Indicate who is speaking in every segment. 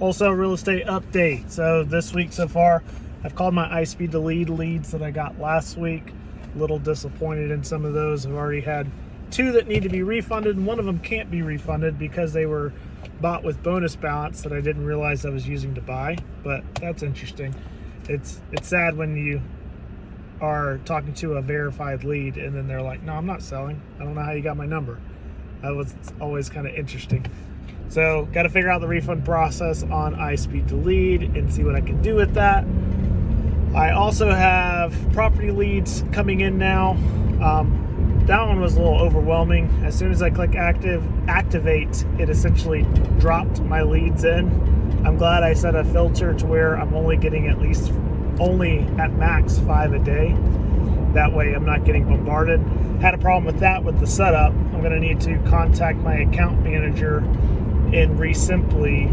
Speaker 1: Wholesale real estate update. So this week so far, I've called my iSpeed to lead leads that I got last week. A little disappointed in some of those. I've already had 2 that need to be refunded, and one of them can't be refunded because they were bought with bonus balance that I didn't realize I was using to buy. But that's interesting. It's sad when you are talking to a verified lead and then they're like, no, I'm not selling. I don't know how you got my number. That was always kind of interesting. So got to figure out the refund process on iSpeed to lead and see what I can do with that. I also have property leads coming in now. That one was a little overwhelming. As soon as I click activate, it essentially dropped my leads in. I'm glad I set a filter to where I'm only getting only at max 5 a day. That way I'm not getting bombarded. Had a problem with that with the setup. I'm going to need to contact my account manager in Resimply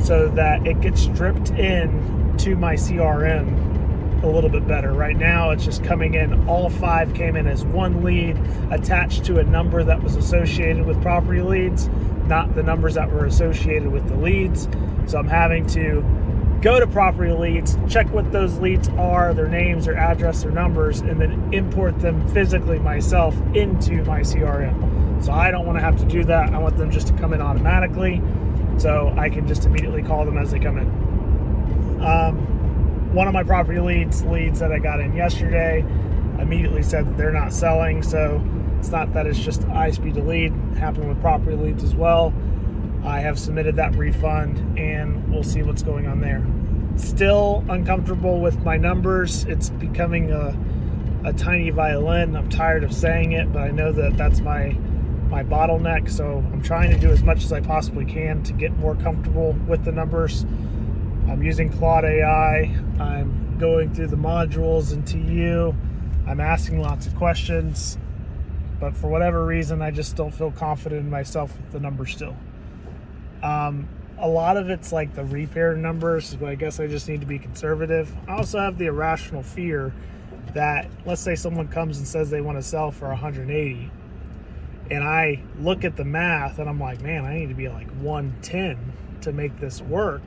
Speaker 1: so that it gets stripped in to my CRM a little bit better. Right now it's just coming in, all 5 came in as one lead attached to a number that was associated with property leads, not the numbers that were associated with the leads. So I'm having to go to property leads, check what those leads are, their names, their address, their numbers, and then import them physically myself into my CRM. So I don't want to have to do that. I want them just to come in automatically so I can just immediately call them as they come in. One of my property leads that I got in yesterday immediately said that they're not selling. So it's not that it's just iSpeed to lead, happened with property leads as well. I have submitted that refund and we'll see what's going on there. Still uncomfortable with my numbers. It's becoming a tiny violin. I'm tired of saying it, but I know that that's my bottleneck. So I'm trying to do as much as I possibly can to get more comfortable with the numbers. I'm using Claude AI. I'm going through the modules in TU. I'm asking lots of questions, but for whatever reason, I just don't feel confident in myself with the numbers still. A lot of it's like the repair numbers, but I guess I just need to be conservative. I also have the irrational fear that, let's say someone comes and says they want to sell for 180, and I look at the math and I'm like, man, I need to be like 110 to make this work.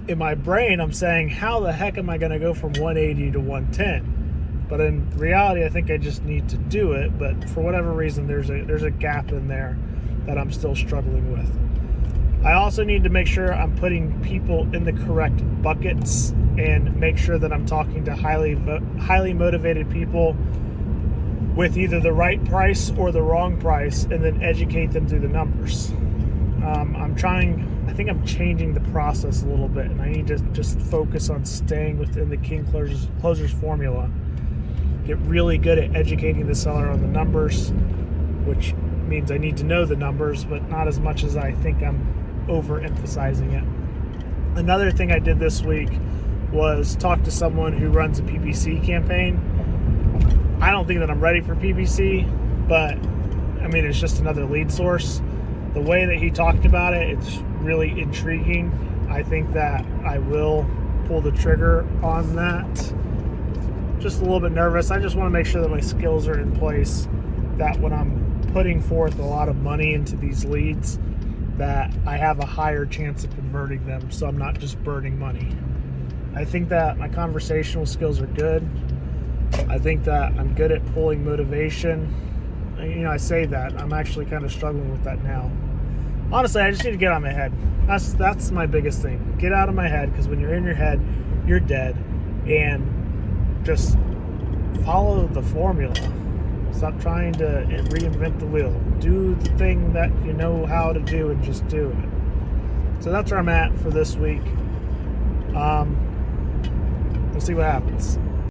Speaker 1: In my brain, I'm saying, how the heck am I going to go from 180 to 110? But in reality, I think I just need to do it. But for whatever reason, there's a gap in there that I'm still struggling with. I also need to make sure I'm putting people in the correct buckets and make sure that I'm talking to highly motivated people with either the right price or the wrong price, and then educate them through the numbers. I think I'm changing the process a little bit, and I need to just focus on staying within the King Closers formula. Get really good at educating the seller on the numbers, which means I need to know the numbers, but not as much as I think I'm overemphasizing it. Another thing I did this week was talk to someone who runs a PPC campaign. I don't think that I'm ready for PPC, but I mean, it's just another lead source. The way that he talked about it, it's really intriguing. I think that I will pull the trigger on that. Just a little bit nervous. I just want to make sure that my skills are in place, that when I'm putting forth a lot of money into these leads, that I have a higher chance of converting them, so I'm not just burning money. I think that my conversational skills are good. I think that I'm good at pulling motivation. You know, I say that. I'm actually kind of struggling with that now. Honestly, I just need to get out of my head. That's my biggest thing. Get out of my head, because when you're in your head, you're dead. And just follow the formula. Stop trying to reinvent the wheel. Do the thing that you know how to do and just do it. So that's where I'm at for this week. We'll see what happens.